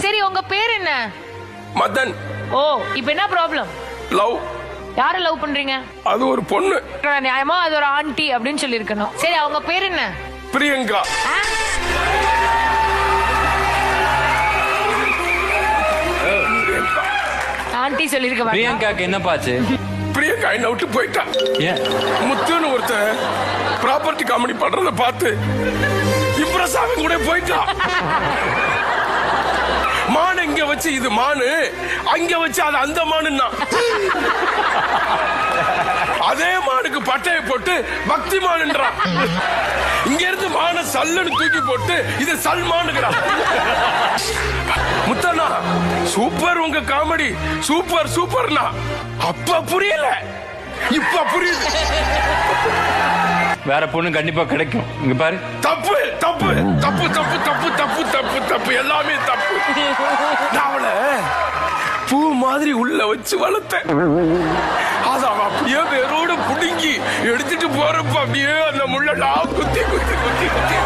சரி உங்க பேர் என்ன? மதன். ஓ, இப்போ என்ன ப்ராப்ளம்? லவ். யார லவ் பண்றீங்க? அது ஒரு பொண்ணு. நியாயமா அது ஒரு ஆண்டி அப்படின்னு சொல்லி இருக்கணும். சரி அவங்க பேர் என்ன? பிரியங்கா. ஆண்டி சொல்லிருக்க. பிரியங்காக்கு என்ன பாச்சு? பிரியங்கா என்ன விட்டு போயிட்டா. முத்துன்னு ஒருத்தன் ப்ராப்பர்ட்டி காமெடி பண்றத பார்த்து இம்ப்ரெஸ் ஆக கூட போயிட்டா. மான் இங்க வச்சு இது மானு, அங்க வச்சு அது அந்த மானுன்னா. அதே மானுக்கு பட்டையை போட்டு பக்தி மானுன்றான். இங்க இருந்து மான சல்லுன்னு தூக்கி போட்டு இது சல்மானுங்கிறான். முத்தண்ணா சூப்பர், உங்க காமெடி சூப்பர் சூப்பர்னா அப்ப புரியல, இப்ப புரியுது. வேற பொண்ணு கண்டிப்பா கிடைக்கும். இங்க பாரு. தப்பு தப்பு தப்பு தப்பு தப்பு தப்பு தப்பு தப்பு எல்லாமே தப்பு. நான் அவளை பூ மாதிரி உள்ள வச்சு வளர்த்தேன். அத அவ அப்படியே வேரோட புடுங்கி எடுத்துட்டு போறப்ப அப்படியே அந்த முள்ளெல்லாம் குத்தி குத்தி குத்தி குத்தி